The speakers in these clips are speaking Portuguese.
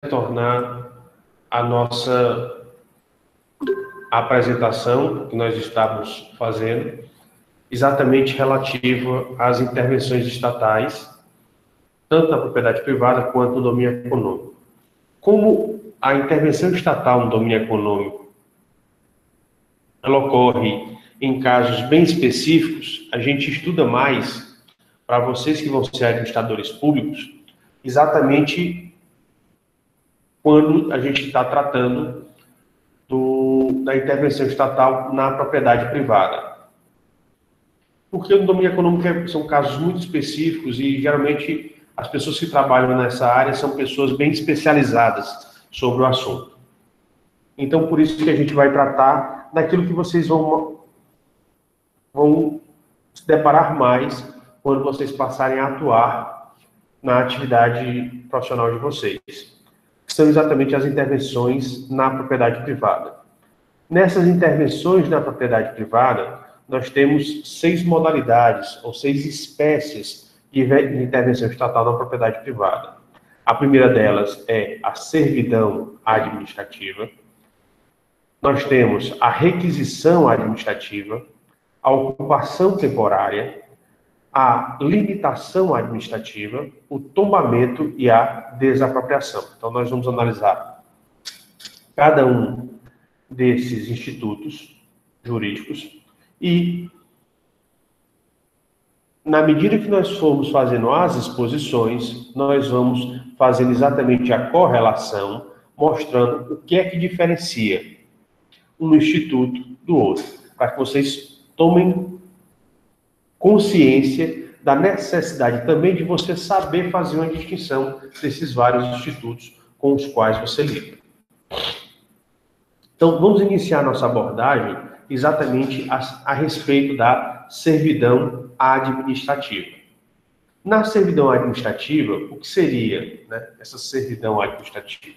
retornar à nossa apresentação que nós estávamos fazendo, exatamente relativa às intervenções estatais, tanto na propriedade privada quanto no domínio econômico. Como a intervenção estatal no domínio econômico ela ocorre em casos bem específicos, a gente estuda mais, para vocês que vão ser administradores públicos, exatamente quando a gente está tratando da intervenção estatal na propriedade privada. Porque no domínio econômico são casos muito específicos e, geralmente, as pessoas que trabalham nessa área são pessoas bem especializadas sobre o assunto. Então, por isso que a gente vai tratar daquilo que vocês vão se deparar mais quando vocês passarem a atuar na atividade profissional de vocês, que são exatamente as intervenções na propriedade privada. Nessas intervenções na propriedade privada, nós temos 6 modalidades, ou 6 espécies de intervenção estatal na propriedade privada. A primeira delas é a servidão administrativa. Nós temos a requisição administrativa, a ocupação temporária, a limitação administrativa, o tombamento e a desapropriação. Então, nós vamos analisar cada um desses institutos jurídicos e, na medida que nós formos fazendo as exposições, nós vamos fazendo exatamente a correlação, mostrando o que é que diferencia um instituto do outro, para que vocês tomem consciência da necessidade também de você saber fazer uma distinção desses vários institutos com os quais você lida. Então, vamos iniciar nossa abordagem exatamente a respeito da servidão administrativa. Na servidão administrativa, o que seria, essa servidão administrativa?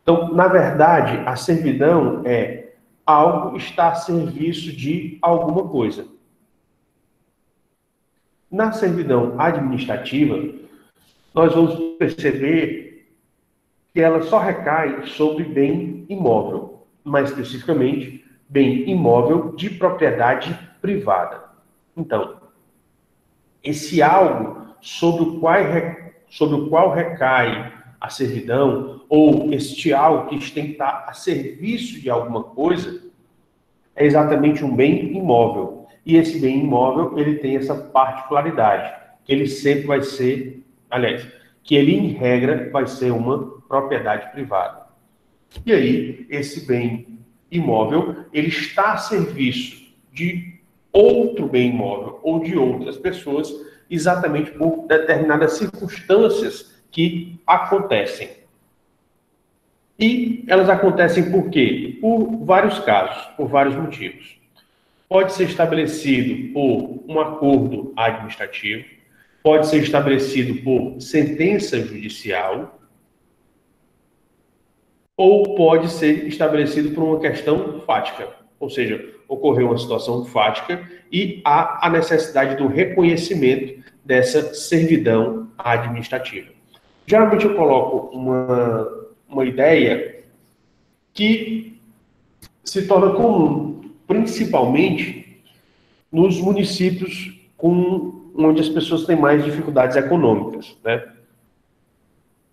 Então, na verdade, a servidão é algo que está a serviço de alguma coisa. Na servidão administrativa, nós vamos perceber que ela só recai sobre bem imóvel, mais especificamente, bem imóvel de propriedade privada. Então, esse algo sobre o qual recai a servidão, ou este algo que tem que estar a serviço de alguma coisa, é exatamente um bem imóvel. E esse bem imóvel, ele tem essa particularidade, que ele sempre vai ser, que ele, em regra, vai ser uma propriedade privada. E aí, esse bem imóvel, ele está a serviço de outro bem imóvel ou de outras pessoas, exatamente por determinadas circunstâncias que acontecem. E elas acontecem por quê? Por vários casos, por vários motivos. Pode ser estabelecido por um acordo administrativo, pode ser estabelecido por sentença judicial, ou pode ser estabelecido por uma questão fática, ou seja, ocorreu uma situação fática e há a necessidade do reconhecimento dessa servidão administrativa. Geralmente eu coloco uma ideia que se torna comum, principalmente nos municípios onde as pessoas têm mais dificuldades econômicas,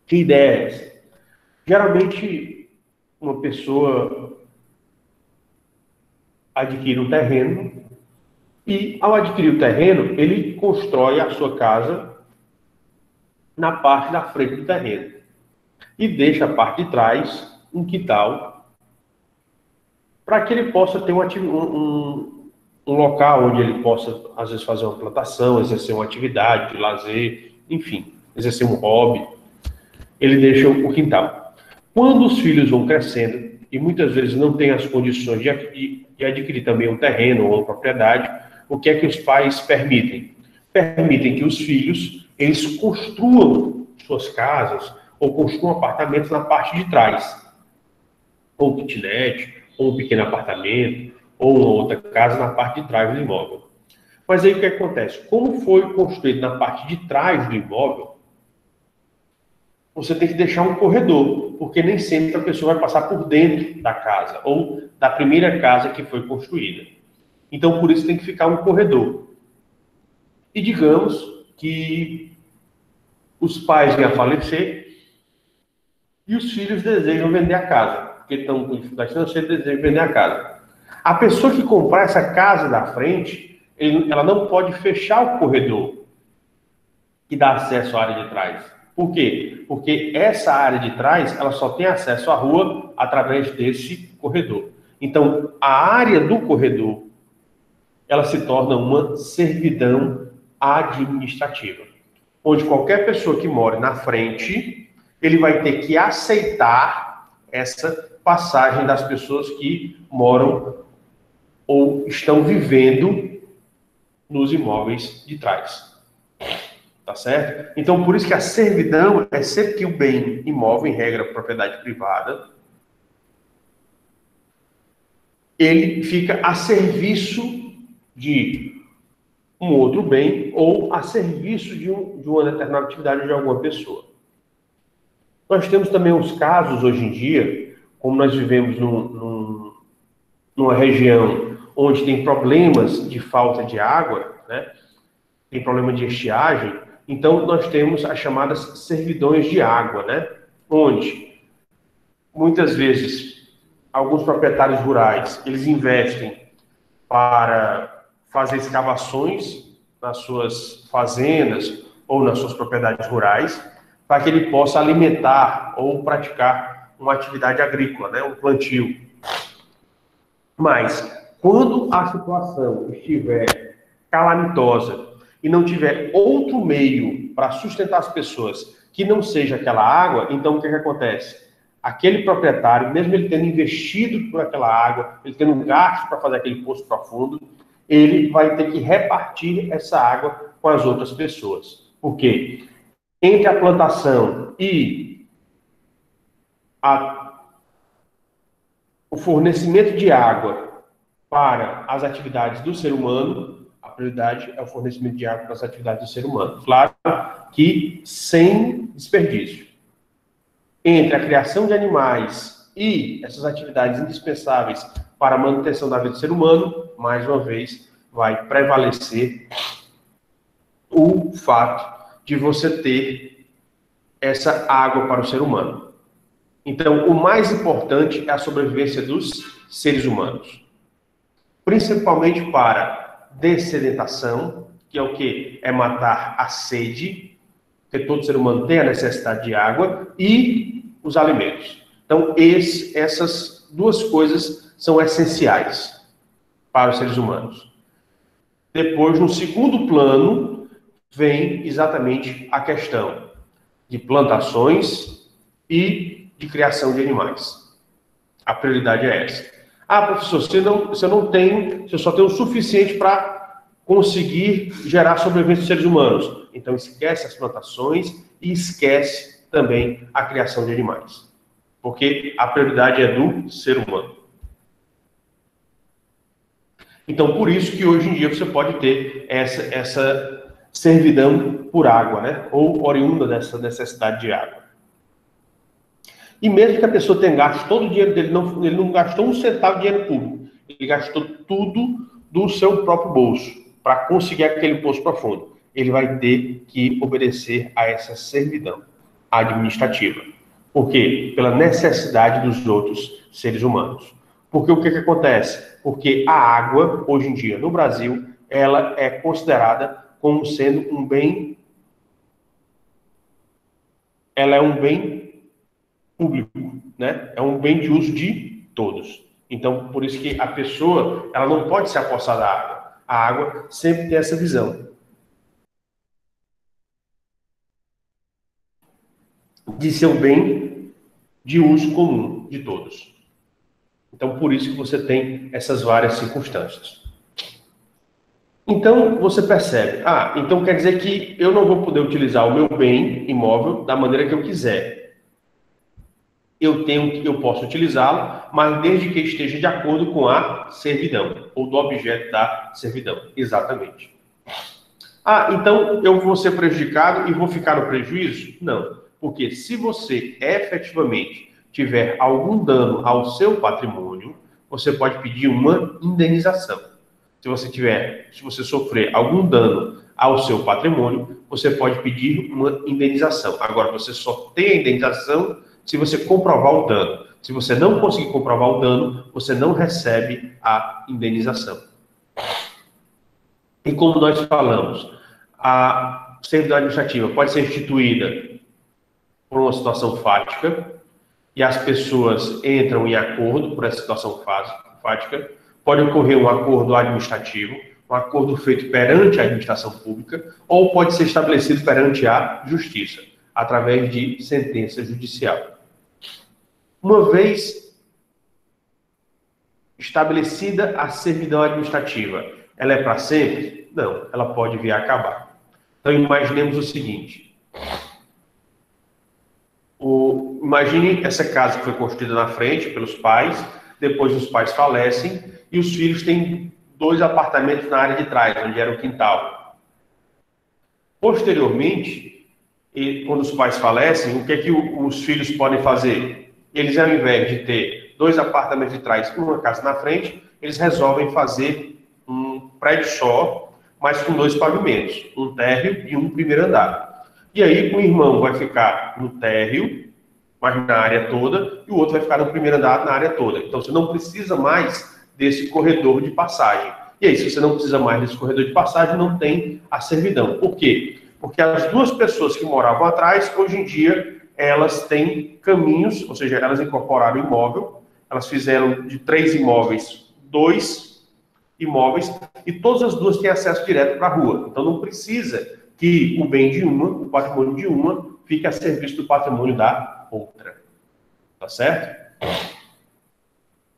Que ideia é essa? Geralmente, uma pessoa adquire um terreno e, ao adquirir o terreno, ele constrói a sua casa na parte da frente do terreno e deixa a parte de trás um quintal para que ele possa ter um local onde ele possa, às vezes, fazer uma plantação, exercer uma atividade de lazer, enfim, exercer um hobby. Ele deixa o quintal. Quando os filhos vão crescendo, e muitas vezes não têm as condições de adquirir também um terreno ou uma propriedade, o que é que os pais permitem? Permitem que os filhos, eles construam suas casas ou construam apartamentos na parte de trás. Ou kitnet, ou um pequeno apartamento, ou uma outra casa na parte de trás do imóvel. Mas aí o que acontece? Como foi construído na parte de trás do imóvel, você tem que deixar um corredor, porque nem sempre a pessoa vai passar por dentro da casa, ou da primeira casa que foi construída. Então, por isso tem que ficar um corredor. E digamos que os pais vêm a falecer e os filhos desejam vender a casa, porque estão com dificuldade financeira e desejam vender a casa. A pessoa que comprar essa casa da frente, ela não pode fechar o corredor que dá acesso à área de trás. Por quê? Porque essa área de trás, ela só tem acesso à rua através desse corredor. Então, a área do corredor, ela se torna uma servidão administrativa, onde qualquer pessoa que mora na frente, ele vai ter que aceitar essa passagem das pessoas que moram ou estão vivendo nos imóveis de trás. Tá certo? Então, por isso que a servidão é sempre que o bem imóvel, em regra, propriedade privada, ele fica a serviço de um outro bem ou a serviço de uma determinada atividade de alguma pessoa. Nós temos também os casos, hoje em dia, como nós vivemos numa região onde tem problemas de falta de água, né? Tem problema de estiagem, então nós temos as chamadas servidões de água, né? Onde, muitas vezes, alguns proprietários rurais, eles investem para fazer escavações nas suas fazendas ou nas suas propriedades rurais, para que ele possa alimentar ou praticar uma atividade agrícola, né? Um plantio. Mas, quando a situação estiver calamitosa e não tiver outro meio para sustentar as pessoas que não seja aquela água, então o que acontece? Aquele proprietário, mesmo ele tendo investido por aquela água, ele tendo um gasto para fazer aquele poço profundo, ele vai ter que repartir essa água com as outras pessoas. Por quê? Entre a plantação e o fornecimento de água para as atividades do ser humano, a prioridade é o fornecimento de água para as atividades do ser humano. Claro que sem desperdício. Entre a criação de animais e essas atividades indispensáveis para a manutenção da vida do ser humano, mais uma vez, vai prevalecer o fato de você ter essa água para o ser humano. Então, o mais importante é a sobrevivência dos seres humanos. Principalmente para dessedentação, que é o quê? É matar a sede, porque todo ser humano tem a necessidade de água, e os alimentos. Então, essas duas coisas são essenciais para os seres humanos. Depois, no segundo plano, vem exatamente a questão de plantações e de criação de animais. A prioridade é essa. Ah, professor, se eu só tenho o suficiente para conseguir gerar sobrevivência dos seres humanos. Então esquece as plantações e esquece também a criação de animais. Porque a prioridade é do ser humano. Então, por isso que hoje em dia você pode ter essa servidão por água, né? Ou oriunda dessa necessidade de água. E mesmo que a pessoa tenha gasto todo o dinheiro dele, ele não gastou um centavo de dinheiro público. Ele gastou tudo do seu próprio bolso para conseguir aquele poço profundo. Ele vai ter que obedecer a essa servidão administrativa. Por quê? Pela necessidade dos outros seres humanos. Porque o que acontece? Porque a água, hoje em dia, no Brasil, ela é considerada como sendo um bem... Ela é um bem público, né? É um bem de uso de todos. Então, por isso que a pessoa, ela não pode se apossar da água. A água sempre tem essa visão de ser um bem de uso comum de todos. Então, por isso que você tem essas várias circunstâncias. Então, você percebe, então quer dizer que eu não vou poder utilizar o meu bem imóvel da maneira que eu quiser. Eu posso utilizá-lo, mas desde que esteja de acordo com a servidão, ou do objeto da servidão. Exatamente. Então eu vou ser prejudicado e vou ficar no prejuízo? Não. Porque se você efetivamente tiver algum dano ao seu patrimônio, você pode pedir uma indenização. Se você sofrer algum dano ao seu patrimônio, você pode pedir uma indenização. Agora, você só tem a indenização se você comprovar o dano. Se você não conseguir comprovar o dano, você não recebe a indenização. E como nós falamos, a servidão administrativa pode ser instituída por uma situação fática, e as pessoas entram em acordo por essa situação fática. Pode ocorrer um acordo administrativo, um acordo feito perante a administração pública, ou pode ser estabelecido perante a justiça, através de sentença judicial. Uma vez estabelecida a servidão administrativa, ela é para sempre? Não, ela pode vir a acabar. Então, imaginemos o seguinte. Imagine essa casa que foi construída na frente pelos pais, depois os pais falecem e os filhos têm 2 apartamentos na área de trás, onde era o quintal. Posteriormente, quando os pais falecem, o que é que os filhos podem fazer? Eles, ao invés de ter 2 apartamentos de trás e uma casa na frente, eles resolvem fazer um prédio só, mas com 2 pavimentos, um térreo e um primeiro andar. E aí o irmão vai ficar no térreo, mas na área toda, e o outro vai ficar no primeiro andar na área toda. Então você não precisa mais desse corredor de passagem. E aí, se você não precisa mais desse corredor de passagem, não tem a servidão. Por quê? Porque as 2 pessoas que moravam atrás, hoje em dia, elas têm caminhos, ou seja, elas incorporaram o imóvel, elas fizeram de 3 imóveis, 2 imóveis, e todas as 2 têm acesso direto para a rua. Então não precisa que o bem de uma, o patrimônio de uma, fique a serviço do patrimônio da outra. Tá certo?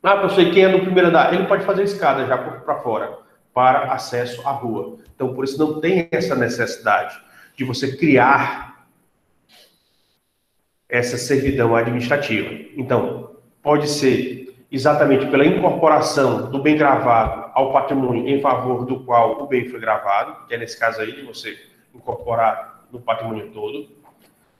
Professor, quem é no primeiro andar? Ele pode fazer escada já para fora, para acesso à rua. Então, por isso não tem essa necessidade de você criar essa servidão administrativa. Então, pode ser exatamente pela incorporação do bem gravado ao patrimônio em favor do qual o bem foi gravado, que é nesse caso aí de você incorporar no patrimônio todo.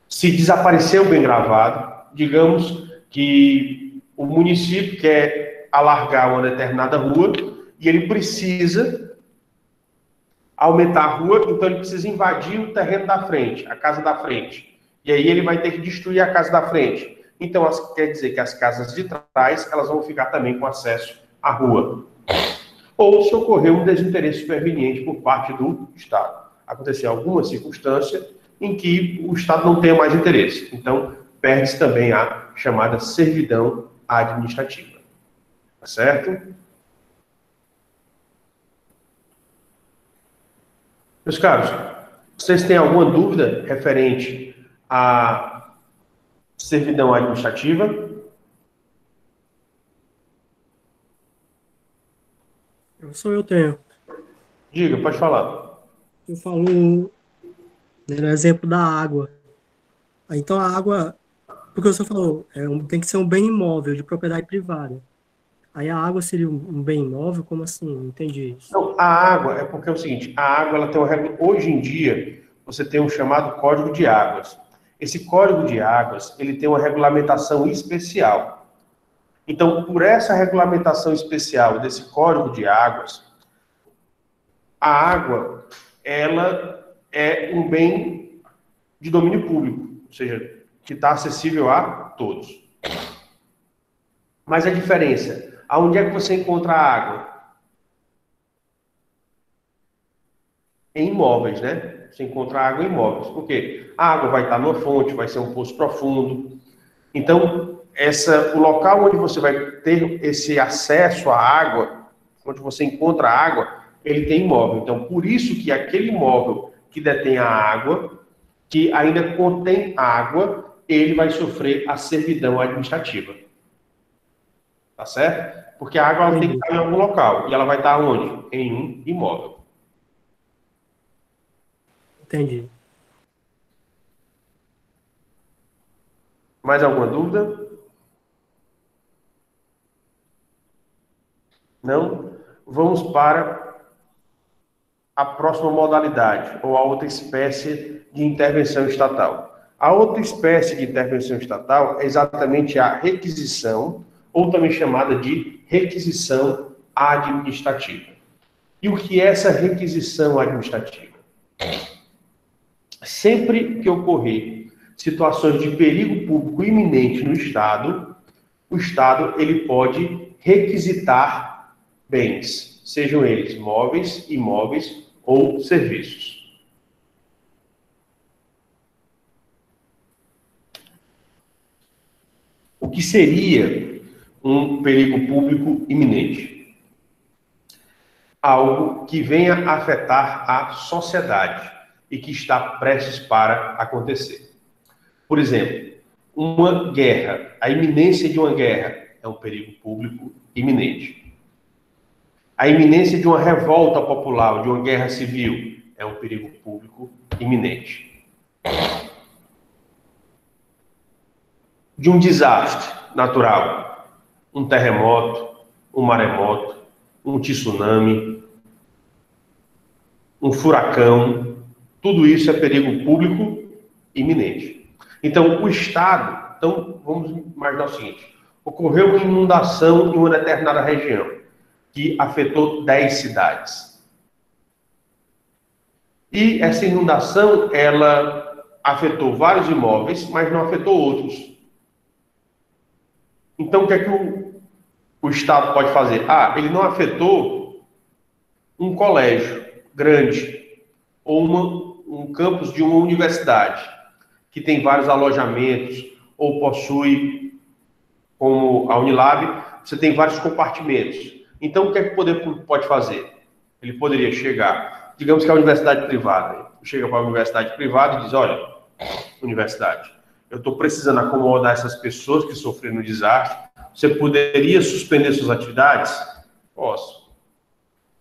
Se desaparecer o bem gravado, digamos que o município quer alargar uma determinada rua e ele precisa aumentar a rua, então ele precisa invadir o terreno da frente, a casa da frente. E aí ele vai ter que destruir a casa da frente. Então, quer dizer que as casas de trás, elas vão ficar também com acesso à rua. Ou se ocorrer um desinteresse superveniente por parte do Estado. Acontecer alguma circunstância em que o Estado não tenha mais interesse. Então, perde-se também a chamada servidão administrativa. Tá certo? Meus caros, vocês têm alguma dúvida referente à servidão administrativa? Eu tenho. Diga, pode falar. Eu falo, né, no exemplo da água. Então, a água, porque o senhor falou, tem que ser um bem imóvel de propriedade privada. Aí a água seria um bem imóvel? Como assim? Não entendi isso. Não, a água, é porque é o seguinte, a água, ela tem uma regra, hoje em dia, você tem um chamado Código de Águas. Esse Código de Águas, ele tem uma regulamentação especial. Então, por essa regulamentação especial desse Código de Águas, a água, ela é um bem de domínio público, ou seja, que está acessível a todos. Mas a diferença, aonde é que você encontra a água? Em imóveis, né? Você encontra água em imóveis. Por quê? A água vai estar numa fonte, vai ser um poço profundo. Então, o local onde você vai ter esse acesso à água, onde você encontra a água, ele tem imóvel. Então, por isso que aquele imóvel que detém a água, que ainda contém água, ele vai sofrer a servidão administrativa. Tá certo? Porque a água ela tem que estar em algum local. E ela vai estar onde? Em um imóvel. Entendi. Mais alguma dúvida? Não? Vamos para a próxima modalidade, ou a outra espécie de intervenção estatal. A outra espécie de intervenção estatal é exatamente a requisição, ou também chamada de requisição administrativa. E o que é essa requisição administrativa? Sempre que ocorrer situações de perigo público iminente no Estado, o Estado ele pode requisitar bens, sejam eles móveis, imóveis ou serviços. O que seria um perigo público iminente? Algo que venha a afetar a sociedade e que está prestes para acontecer. Por exemplo, uma guerra, a iminência de uma guerra é um perigo público iminente. A iminência de uma revolta popular, de uma guerra civil, é um perigo público iminente. De um desastre natural, um terremoto, um maremoto, um tsunami, um furacão, tudo isso é perigo público iminente. Então, o Estado, vamos imaginar o seguinte, ocorreu uma inundação em uma determinada região, que afetou 10 cidades. E essa inundação, ela afetou vários imóveis, mas não afetou outros. Então, o que é que o Estado pode fazer? Ele não afetou um colégio grande ou um campus de uma universidade que tem vários alojamentos ou possui, como a Unilab, você tem vários compartimentos. Então, o que é que o poder público pode fazer? Ele poderia chegar, digamos que é a universidade privada, chega para a universidade privada e diz, olha, universidade, eu estou precisando acomodar essas pessoas que sofreram um desastre, você poderia suspender suas atividades? Posso.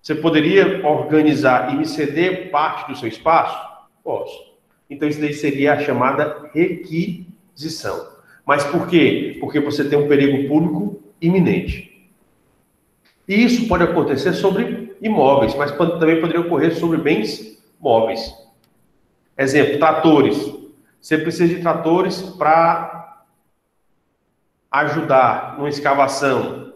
Você poderia organizar e me ceder parte do seu espaço? Posso. Então, isso daí seria a chamada requisição. Mas por quê? Porque você tem um perigo público iminente. E isso pode acontecer sobre imóveis, mas também poderia ocorrer sobre bens móveis. Exemplo, tratores. Você precisa de tratores para ajudar numa escavação.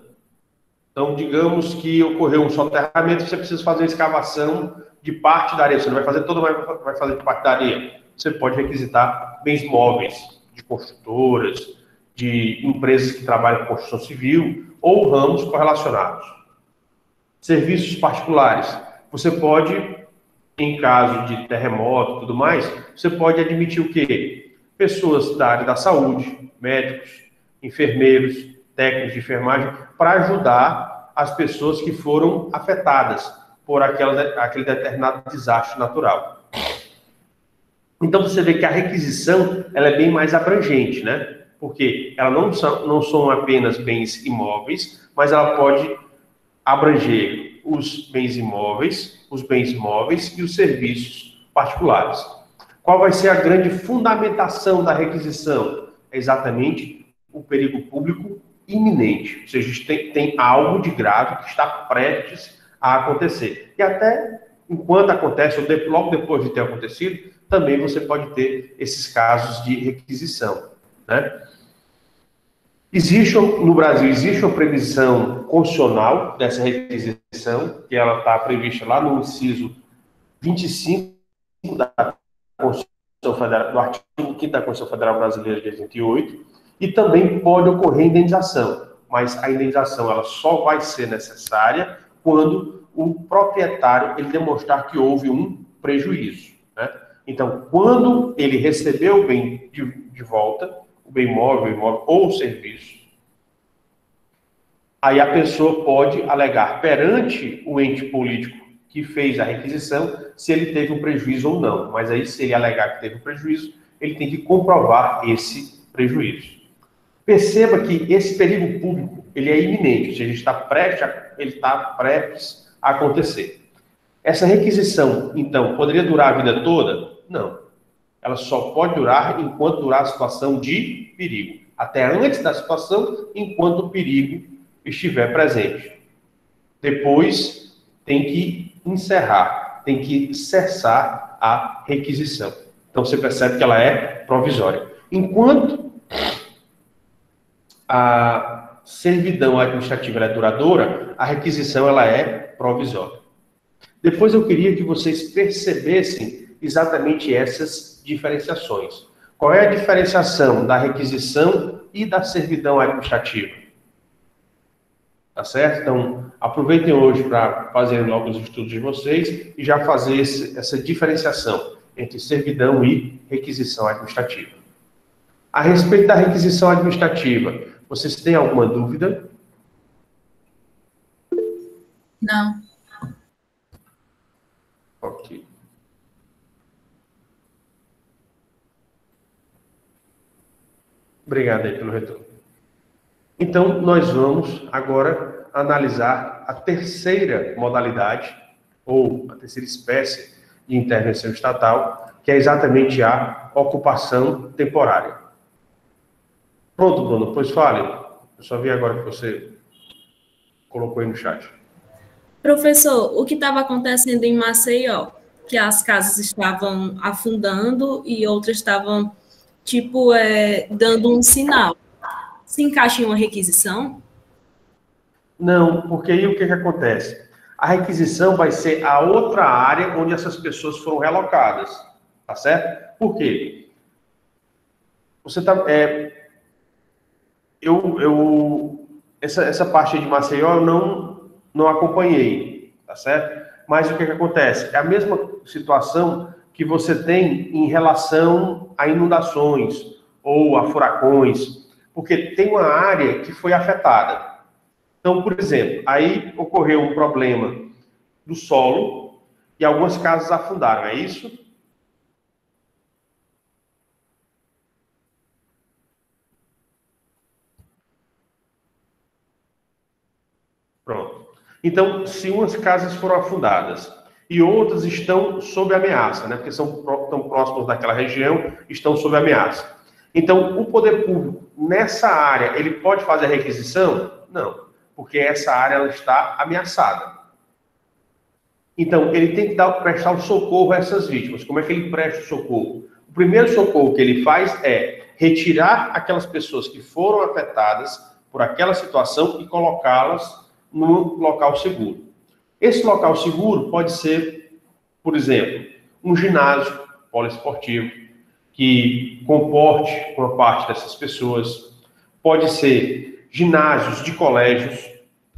Então, digamos que ocorreu um soterramento, você precisa fazer uma escavação de parte da areia. Você não vai fazer toda, mas vai fazer de parte da areia. Você pode requisitar bens móveis de construtoras, de empresas que trabalham com construção civil ou ramos correlacionados. Serviços particulares. Você pode, em caso de terremoto e tudo mais, você pode admitir o quê? Pessoas da área da saúde, médicos, enfermeiros, técnicos de enfermagem, para ajudar as pessoas que foram afetadas por aquele determinado desastre natural. Então, você vê que a requisição ela é bem mais abrangente, né? Porque ela não são apenas bens imóveis, mas ela pode abranger os bens imóveis, os bens móveis e os serviços particulares. Qual vai ser a grande fundamentação da requisição? É exatamente o perigo público iminente, ou seja, tem algo de grave que está prestes a acontecer. E até enquanto acontece, ou logo depois de ter acontecido, também você pode ter esses casos de requisição, né? No Brasil, existe uma previsão constitucional dessa requisição, que ela está prevista lá no inciso 25 da Constituição Federal, do artigo 5º da Constituição Federal Brasileira de 88, e também pode ocorrer indenização, mas a indenização ela só vai ser necessária quando o proprietário ele demonstrar que houve um prejuízo, né? Então, quando ele recebeu o bem de volta, o bem móvel, imóvel ou o serviço, aí a pessoa pode alegar perante o ente político que fez a requisição se ele teve um prejuízo ou não. Mas aí, se ele alegar que teve um prejuízo, ele tem que comprovar esse prejuízo. Perceba que esse perigo público ele é iminente, ou seja, ele está prestes a acontecer. Essa requisição, então, poderia durar a vida toda? Não. Ela só pode durar enquanto durar a situação de perigo. Até antes da situação, enquanto o perigo estiver presente. Depois, tem que encerrar, tem que cessar a requisição. Então você percebe que ela é provisória. Enquanto a servidão administrativa ela é duradoura, a requisição ela é provisória. Depois eu queria que vocês percebessem exatamente essas diferenciações. Qual é a diferenciação da requisição e da servidão administrativa? Tá certo? Então, aproveitem hoje para fazerem logo os estudos de vocês e já fazer essa diferenciação entre servidão e requisição administrativa. A respeito da requisição administrativa, vocês têm alguma dúvida? Não. Ok. Obrigado aí pelo retorno. Então, nós vamos agora analisar a terceira modalidade, ou a terceira espécie de intervenção estatal, que é exatamente a ocupação temporária. Pronto, Bruno, pois fale. Eu só vi agora que você colocou aí no chat. Professor, o que estava acontecendo em Maceió? Que as casas estavam afundando e outras estavam, tipo, dando um sinal. Se encaixa em uma requisição? Não, porque aí o que acontece? A requisição vai ser a outra área onde essas pessoas foram relocadas, tá certo? Por quê? Você tá, essa parte de Maceió eu não acompanhei, tá certo? Mas o que acontece? É a mesma situação que você tem em relação a inundações ou a furacões, porque tem uma área que foi afetada. Então, por exemplo, aí ocorreu um problema do solo e algumas casas afundaram, é isso? Pronto. Então, se umas casas foram afundadas e outras estão sob ameaça, né, porque são tão próximas daquela região, estão sob ameaça. Então, o poder público, nessa área, ele pode fazer a requisição? Não, porque essa área ela está ameaçada. Então, ele tem que prestar o socorro a essas vítimas. Como é que ele presta o socorro? O primeiro socorro que ele faz é retirar aquelas pessoas que foram afetadas por aquela situação e colocá-las num local seguro. Esse local seguro pode ser, por exemplo, um ginásio poliesportivo que comporte uma parte dessas pessoas. Pode ser ginásios de colégios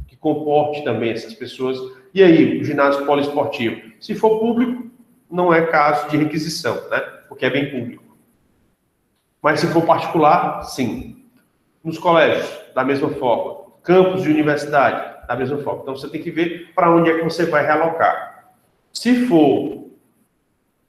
que comporte também essas pessoas. E aí, o ginásio poliesportivo, se for público, não é caso de requisição, né? Porque é bem público. Mas se for particular, sim. Nos colégios, da mesma forma. Campos de universidade, da mesma forma. Então, você tem que ver para onde é que você vai realocar. Se for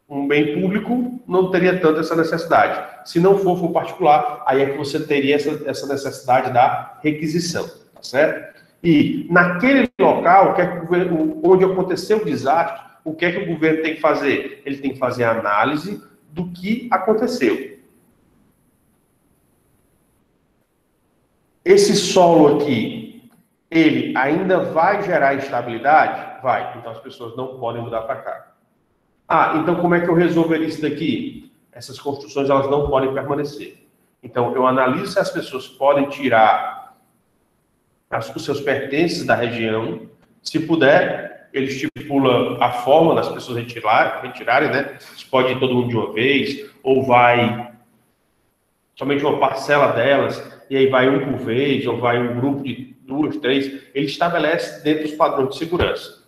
um bem público, não teria tanto essa necessidade. Se não for particular, aí é que você teria essa necessidade da requisição, tá certo? E naquele local, onde aconteceu o desastre, o que é que o governo tem que fazer? Ele tem que fazer a análise do que aconteceu. Esse solo aqui, ele ainda vai gerar instabilidade? Vai. Então as pessoas não podem mudar para cá. Ah, então como é que eu resolveria isso daqui? Essas construções elas não podem permanecer. Então eu analiso se as pessoas podem tirar os seus pertences da região. Se puder, ele estipula a forma das pessoas retirarem, né? Se pode ir todo mundo de uma vez, ou vai somente uma parcela delas, e aí vai um por vez, ou vai um grupo de 2, 3. Ele estabelece dentro dos padrões de segurança.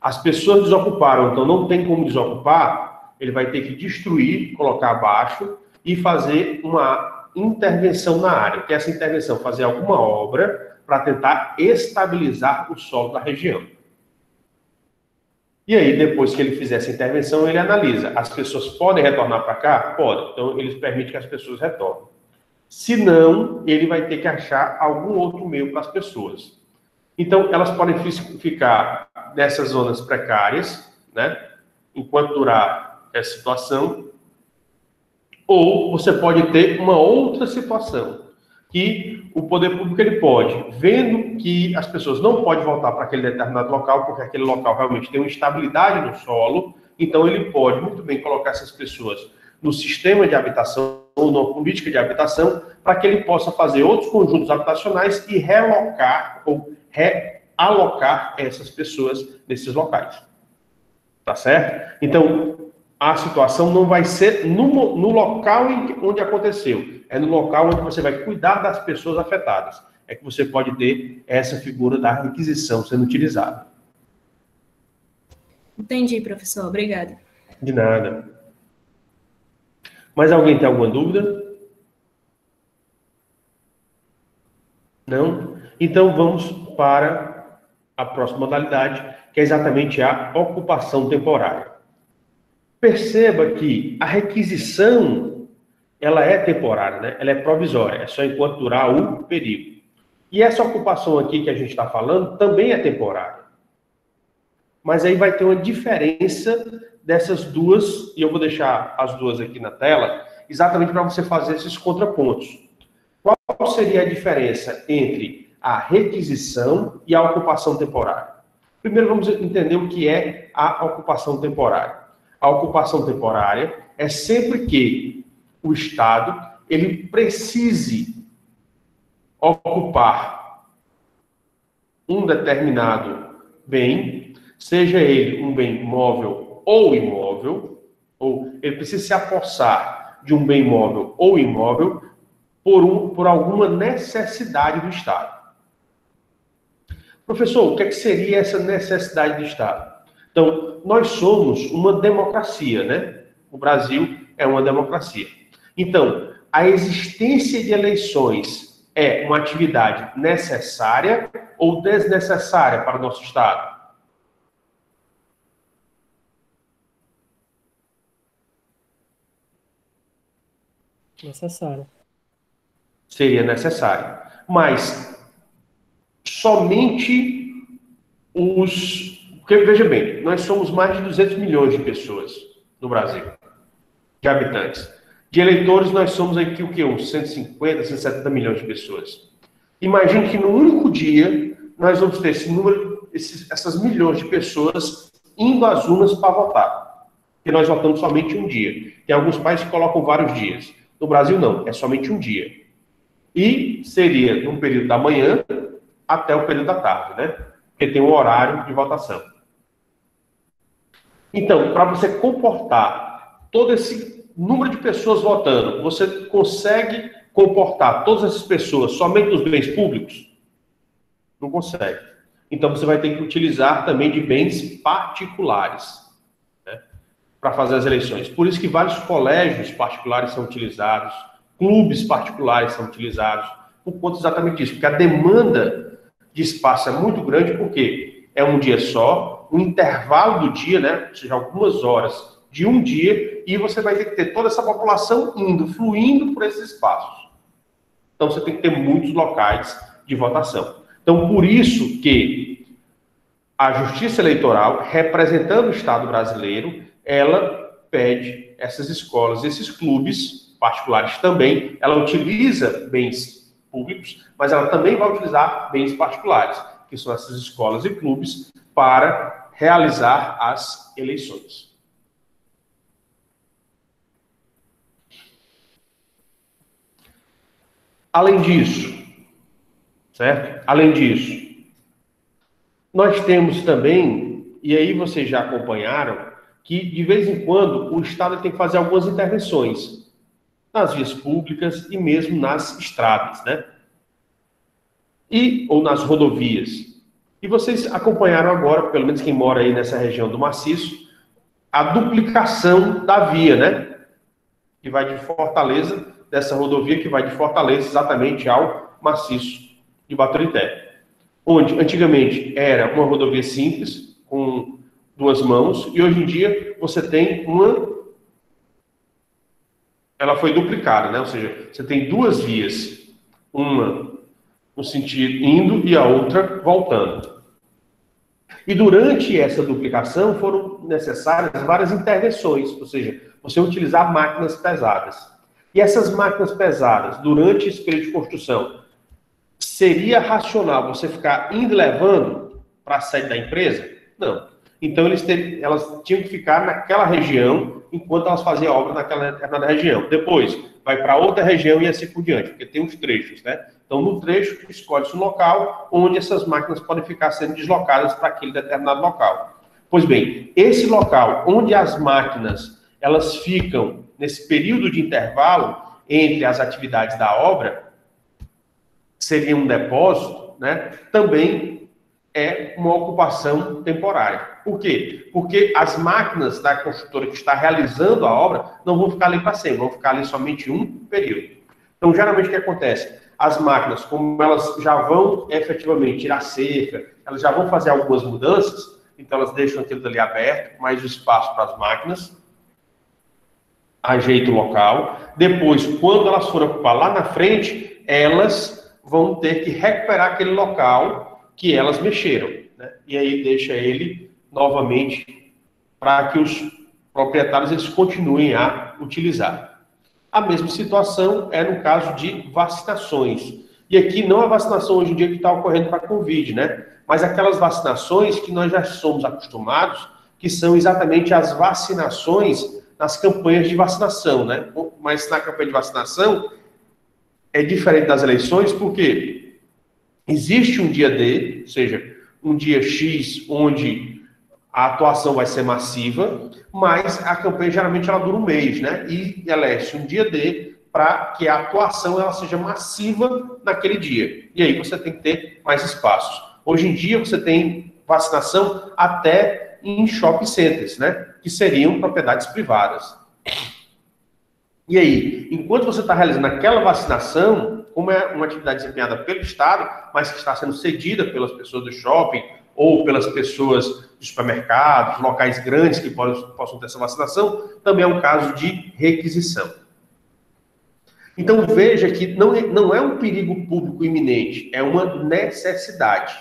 As pessoas desocuparam, então não tem como desocupar, ele vai ter que destruir, colocar abaixo e fazer uma intervenção na área. Que é essa intervenção? Fazer alguma obra para tentar estabilizar o solo da região. E aí, depois que ele fizer essa intervenção, ele analisa. As pessoas podem retornar para cá? Podem. Então, eles permitem que as pessoas retornem. Se não, ele vai ter que achar algum outro meio para as pessoas. Então, elas podem ficar nessas zonas precárias, né? Enquanto durar essa situação. Ou você pode ter uma outra situação, que o poder público ele pode, vendo que as pessoas não podem voltar para aquele determinado local, porque aquele local realmente tem uma instabilidade no solo, então ele pode muito bem colocar essas pessoas no sistema de habitação ou na política de habitação, para que ele possa fazer outros conjuntos habitacionais e relocar ou realocar essas pessoas nesses locais. Tá certo? Então, a situação não vai ser no local onde aconteceu, é no local onde você vai cuidar das pessoas afetadas. É que você pode ter essa figura da requisição sendo utilizada. Entendi, professor. Obrigada. De nada. Mais alguém tem alguma dúvida? Não? Então vamos para a próxima modalidade, que é exatamente a ocupação temporária. Perceba que a requisição, ela é temporária, né? Ela é provisória, é só enquanto durar o período. E essa ocupação aqui que a gente está falando também é temporária. Mas aí vai ter uma diferença dessas duas, e eu vou deixar as duas aqui na tela, exatamente para você fazer esses contrapontos. Qual seria a diferença entre a requisição e a ocupação temporária? Primeiro vamos entender o que é a ocupação temporária. A ocupação temporária é sempre que o Estado ele precise ocupar um determinado bem, seja ele um bem móvel ou imóvel, ou ele precisa se apossar de um bem móvel ou imóvel por alguma necessidade do Estado. Professor, o que seria essa necessidade do Estado? Então, nós somos uma democracia, né? O Brasil é uma democracia. Então, a existência de eleições é uma atividade necessária ou desnecessária para o nosso Estado? Necessário. Seria necessário. Mas somente porque, veja bem, nós somos mais de 200 milhões de pessoas no Brasil, de habitantes. De eleitores, nós somos aqui o quê? Uns 150, 170 milhões de pessoas. Imagine que no único dia nós vamos ter esse número, essas milhões de pessoas indo às urnas para votar. Porque nós votamos somente um dia. Tem alguns países que colocam vários dias. No Brasil, não. É somente um dia. E seria no período da manhã até o período da tarde, né? Porque tem um horário de votação. Então, para você comportar todo esse número de pessoas votando, você consegue comportar todas essas pessoas somente nos bens públicos? Não consegue. Então, você vai ter que utilizar também de bens particulares, né, para fazer as eleições. Por isso que vários colégios particulares são utilizados, clubes particulares são utilizados, por conta exatamente disso. Porque a demanda de espaço é muito grande, porque é um dia só, um intervalo do dia, né, ou seja, algumas horas de um dia, e você vai ter que ter toda essa população fluindo por esses espaços. Então, você tem que ter muitos locais de votação. Então, por isso que a Justiça Eleitoral, representando o Estado brasileiro, ela pede essas escolas, esses clubes particulares também, ela utiliza bens públicos, mas ela também vai utilizar bens particulares, que são essas escolas e clubes, para realizar as eleições. Além disso, certo? Além disso, nós temos também, e aí vocês já acompanharam, que de vez em quando o Estado tem que fazer algumas intervenções nas vias públicas e mesmo nas estradas, né? Ou nas rodovias. E vocês acompanharam agora, pelo menos quem mora aí nessa região do Maciço, a duplicação da via, né? Que vai de Fortaleza, dessa rodovia que vai de Fortaleza exatamente ao Maciço de Baturité. Onde antigamente era uma rodovia simples, com duas mãos, e hoje em dia você tem ela foi duplicada, né? Ou seja, você tem duas vias, uma no sentido indo e a outra voltando. E durante essa duplicação foram necessárias várias intervenções, ou seja, você utilizar máquinas pesadas. E essas máquinas pesadas, durante esse período de construção, seria racional você ficar indo e levando para a sede da empresa? Não. Então, elas tinham que ficar naquela região enquanto elas faziam a obra naquela determinada região. Depois, vai para outra região e assim por diante, porque tem os trechos, né? Então, no trecho, escolhe-se um local onde essas máquinas podem ficar sendo deslocadas para aquele determinado local. Pois bem, esse local onde as máquinas elas ficam nesse período de intervalo entre as atividades da obra, seria um depósito, né? Também é uma ocupação temporária. Por quê? Porque as máquinas da construtora que está realizando a obra não vão ficar ali para sempre, vão ficar ali somente um período. Então, geralmente, o que acontece? As máquinas, como elas já vão efetivamente tirar cerca, elas já vão fazer algumas mudanças, então elas deixam aquilo dali aberto, mais espaço para as máquinas, ajeita o local. Depois, quando elas forem ocupar lá na frente, elas vão ter que recuperar aquele local que elas mexeram, né? E aí deixa ele novamente para que os proprietários eles continuem a utilizar. A mesma situação é no caso de vacinações. E aqui não a vacinação hoje em dia que está ocorrendo para a Covid, né? Mas aquelas vacinações que nós já somos acostumados, que são exatamente as vacinações nas campanhas de vacinação, né? Mas na campanha de vacinação é diferente das eleições, porque existe um dia D, ou seja, um dia X, onde a atuação vai ser massiva, mas a campanha geralmente ela dura um mês, né? E elege um dia D para que a atuação ela seja massiva naquele dia. E aí você tem que ter mais espaços. Hoje em dia você tem vacinação até em shopping centers, né? Que seriam propriedades privadas. E aí, enquanto você está realizando aquela vacinação, como é uma atividade desempenhada pelo Estado, mas que está sendo cedida pelas pessoas do shopping ou pelas pessoas dos supermercados, locais grandes que possam ter essa vacinação, também é um caso de requisição. Então veja que não é um perigo público iminente, é uma necessidade.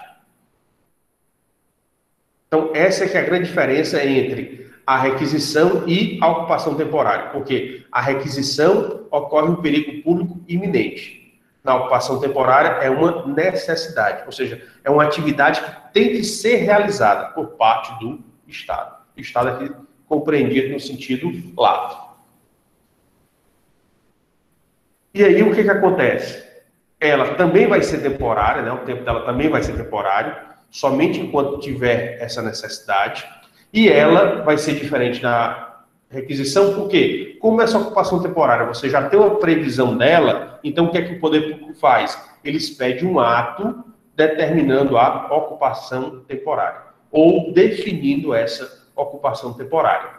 Então essa é que é a grande diferença entre a requisição e a ocupação temporária, porque a requisição ocorre um perigo público iminente. Na ocupação temporária é uma necessidade, ou seja, é uma atividade que tem que ser realizada por parte do Estado. O Estado aqui compreendido no sentido lato. E aí o que acontece? Ela também vai ser temporária, né? O tempo dela também vai ser temporário, somente enquanto tiver essa necessidade, e ela vai ser diferente da requisição, porque como essa ocupação temporária você já tem uma previsão dela, então o que é que o poder público faz? Eles pedem um ato determinando a ocupação temporária, ou definindo essa ocupação temporária.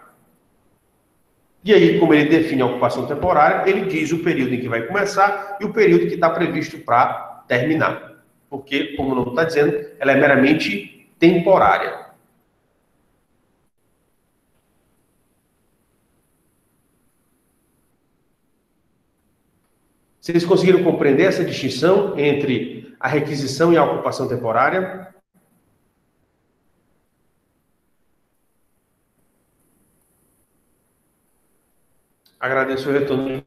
E aí, como ele define a ocupação temporária, ele diz o período em que vai começar e o período que está previsto para terminar. Porque, como não está dizendo, ela é meramente temporária. Vocês conseguiram compreender essa distinção entre a requisição e a ocupação temporária? Agradeço o retorno de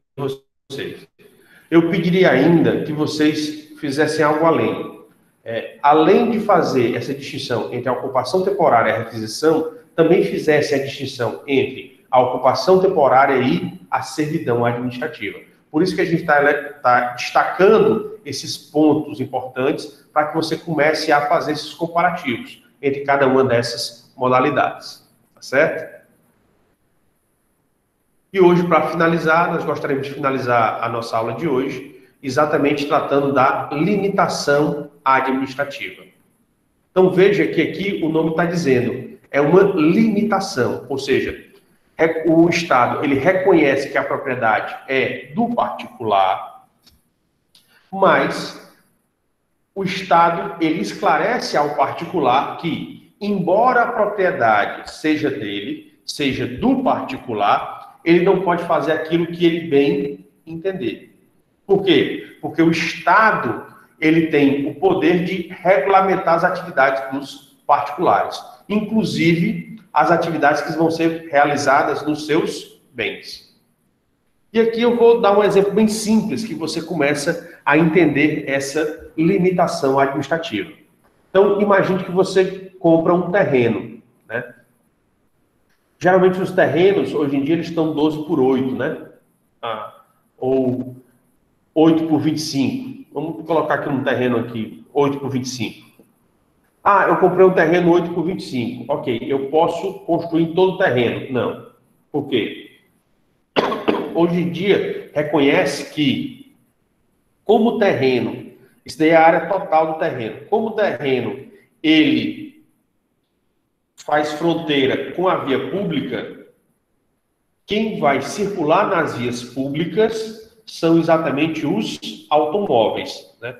vocês. Eu pediria ainda que vocês fizessem algo além. Além de fazer essa distinção entre a ocupação temporária e a requisição, também fizesse a distinção entre a ocupação temporária e a servidão administrativa. Por isso que a gente está destacando esses pontos importantes para que você comece a fazer esses comparativos entre cada uma dessas modalidades. Tá certo? E hoje, para finalizar, nós gostaríamos de finalizar a nossa aula de hoje exatamente tratando da limitação administrativa. Então veja que aqui o nome está dizendo, é uma limitação, ou seja, o Estado ele reconhece que a propriedade é do particular, mas o Estado ele esclarece ao particular que, embora a propriedade seja dele, seja do particular, ele não pode fazer aquilo que ele bem entender. Por quê? Porque o Estado ele tem o poder de regulamentar as atividades dos particulares, inclusive as atividades que vão ser realizadas nos seus bens. E aqui eu vou dar um exemplo bem simples que você começa a entender essa limitação administrativa. Então, imagine que você compra um terreno, né? Geralmente os terrenos, hoje em dia, eles estão 12 por 8, né? Ou 8 por 25. Vamos colocar aqui um terreno aqui, 8 por 25. Eu comprei um terreno 8 por 25. Ok, eu posso construir todo o terreno? Não. Por quê? Hoje em dia, reconhece que, como o terreno, isso daí é a área total do terreno, como o terreno, ele faz fronteira com a via pública, quem vai circular nas vias públicas são exatamente os automóveis, né?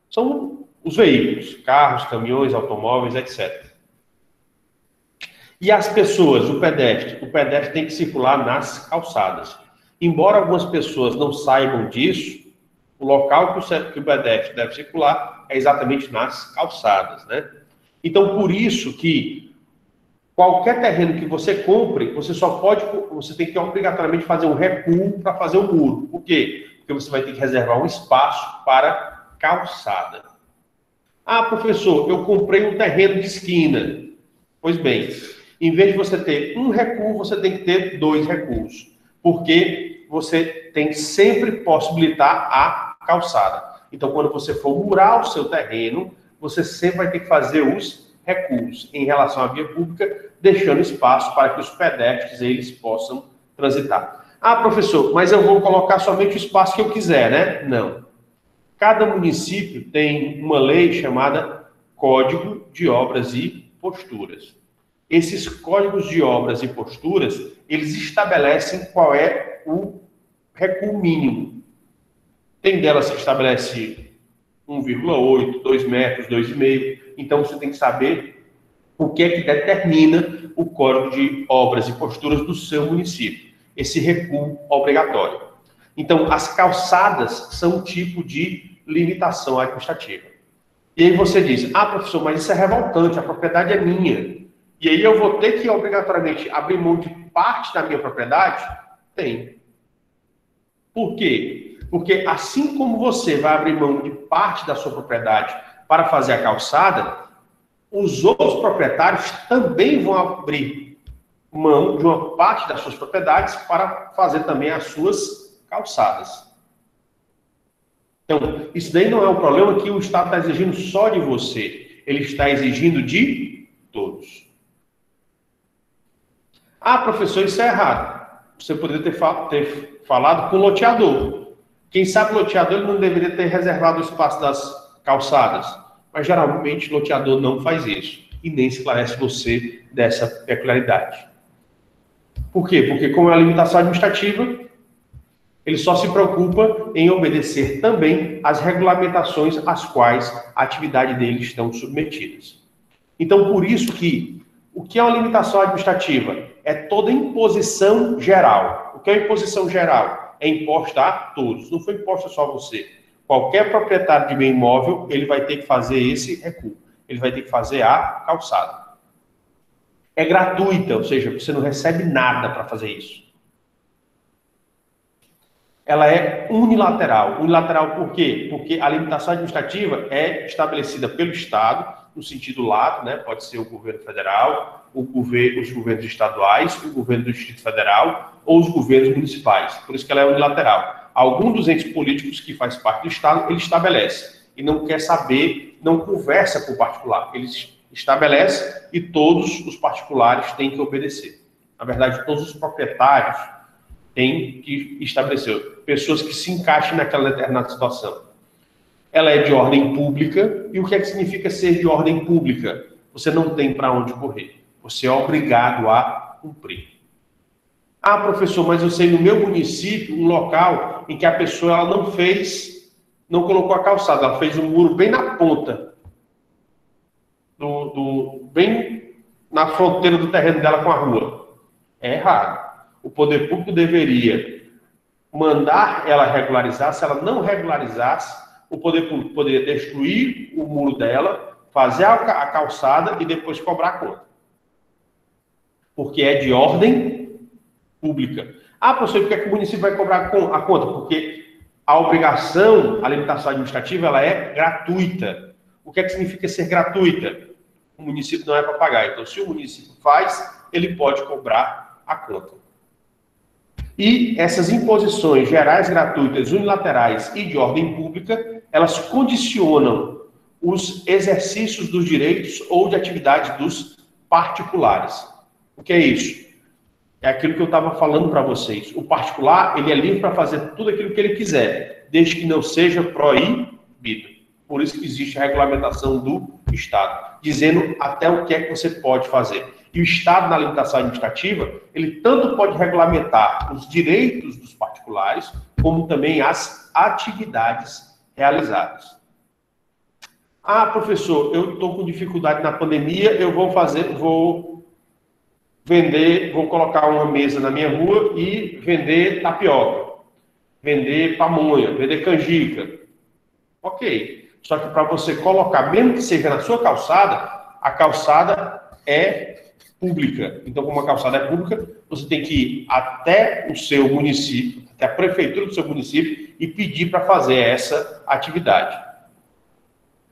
São os veículos, carros, caminhões, automóveis, etc. E as pessoas, o pedestre tem que circular nas calçadas. Embora algumas pessoas não saibam disso, o local que o pedestre deve circular é exatamente nas calçadas, né? Então, por isso que qualquer terreno que você compre, você tem que obrigatoriamente fazer um recuo para fazer o muro. Por quê? Porque você vai ter que reservar um espaço para calçada. Professor, eu comprei um terreno de esquina. Pois bem, em vez de você ter um recuo, você tem que ter 2 recuos. Porque você tem que sempre possibilitar a calçada. Então, quando você for murar o seu terreno, você sempre vai ter que fazer os recuos em relação à via pública, deixando espaço para que os pedestres eles possam transitar. Professor, mas eu vou colocar somente o espaço que eu quiser, né? Não. Cada município tem uma lei chamada Código de Obras e Posturas. Esses códigos de obras e posturas, eles estabelecem qual é o recuo mínimo. Tem delas que estabelece 1,8, 2 metros, 2,5. Então, você tem que saber o que é que determina o Código de Obras e Posturas do seu município. Esse recuo obrigatório. Então, as calçadas são um tipo de limitação administrativa. E aí você diz, professor, mas isso é revoltante, a propriedade é minha. E aí eu vou ter que, obrigatoriamente, abrir mão de parte da minha propriedade? Tem. Por quê? Porque assim como você vai abrir mão de parte da sua propriedade para fazer a calçada, os outros proprietários também vão abrir mão de uma parte das suas propriedades para fazer também as suas calçadas. Então, isso daí não é um problema que o Estado está exigindo só de você. Ele está exigindo de todos. Professor, isso é errado. Você poderia ter falado com o loteador. Quem sabe o loteador ele não deveria ter reservado o espaço das calçadas. Mas, geralmente, o loteador não faz isso. E nem esclarece você dessa peculiaridade. Por quê? Porque, como é uma limitação administrativa, ele só se preocupa em obedecer também às regulamentações às quais a atividade dele estão submetidas. Então, por isso que o que é uma limitação administrativa? É toda imposição geral. O que é imposição geral? É imposta a todos. Não foi imposta só a você. Qualquer proprietário de bem imóvel, ele vai ter que fazer esse recuo. Ele vai ter que fazer a calçada. É gratuita, ou seja, você não recebe nada para fazer isso. Ela é unilateral. Unilateral por quê? Porque a limitação administrativa é estabelecida pelo Estado, no sentido lato, né? Pode ser o governo federal, os governos estaduais, o governo do Distrito Federal ou os governos municipais. Por isso que ela é unilateral. Algum dos entes políticos que faz parte do Estado, ele estabelece. E não quer saber, não conversa com o particular. Ele estabelece e todos os particulares têm que obedecer. Na verdade, todos os proprietários têm que estabelecer. Pessoas que se encaixem naquela determinada situação. Ela é de ordem pública. E o que é que significa ser de ordem pública? Você não tem para onde correr. Você é obrigado a cumprir. Professor, mas eu sei no meu município um local em que a pessoa ela não colocou a calçada, ela fez um muro bem na ponta, bem na fronteira do terreno dela com a rua. É errado. O poder público deveria mandar ela regularizar. Se ela não regularizasse, o poder público poderia destruir o muro dela, fazer a calçada e depois cobrar a conta. Porque é de ordem pública. Professor, por que o município vai cobrar a conta? Porque a obrigação, a limitação administrativa, ela é gratuita. O que é que significa ser gratuita? O município não é para pagar. Então, se o município faz, ele pode cobrar a conta. E essas imposições gerais, gratuitas, unilaterais e de ordem pública, elas condicionam os exercícios dos direitos ou de atividade dos particulares. O que é isso? É aquilo que eu estava falando para vocês. O particular, ele é livre para fazer tudo aquilo que ele quiser, desde que não seja proibido. Por isso que existe a regulamentação do Estado, dizendo até o que é que você pode fazer. E o Estado, na limitação administrativa, ele tanto pode regulamentar os direitos dos particulares, como também as atividades realizadas. Ah, professor, eu estou com dificuldade na pandemia, eu vou vender, vou colocar uma mesa na minha rua e vender tapioca, vender pamonha, vender canjica. Ok. Só que para você colocar, mesmo que seja na sua calçada, a calçada é pública. Então, como a calçada é pública, você tem que ir até o seu município, até a prefeitura do seu município e pedir para fazer essa atividade.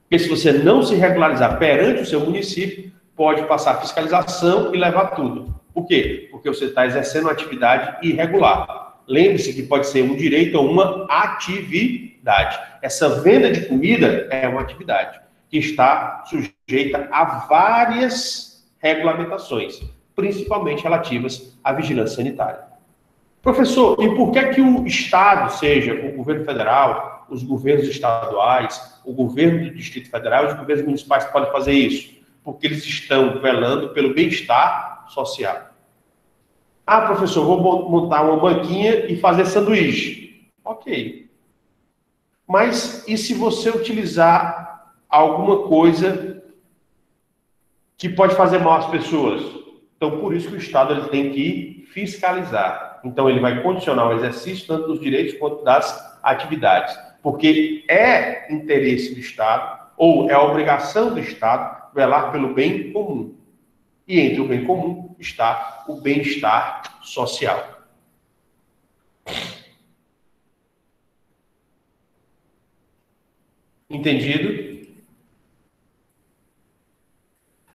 Porque se você não se regularizar perante o seu município, pode passar fiscalização e levar tudo. Por quê? Porque você está exercendo uma atividade irregular. Lembre-se que pode ser um direito ou uma atividade. Essa venda de comida é uma atividade que está sujeita a várias regulamentações, principalmente relativas à vigilância sanitária. Professor, e por que o Estado, seja o governo federal, os governos estaduais, o governo do Distrito Federal e os governos municipais podem fazer isso? Porque eles estão velando pelo bem-estar social. Ah, professor, vou montar uma banquinha e fazer sanduíche. Ok. Mas e se você utilizar alguma coisa que pode fazer mal às pessoas? Então, por isso que o Estado ele tem que fiscalizar. Então, ele vai condicionar o exercício tanto dos direitos quanto das atividades. Porque é interesse do Estado, ou é obrigação do Estado, velar pelo bem comum. E entre o bem comum está o bem-estar social. Entendido?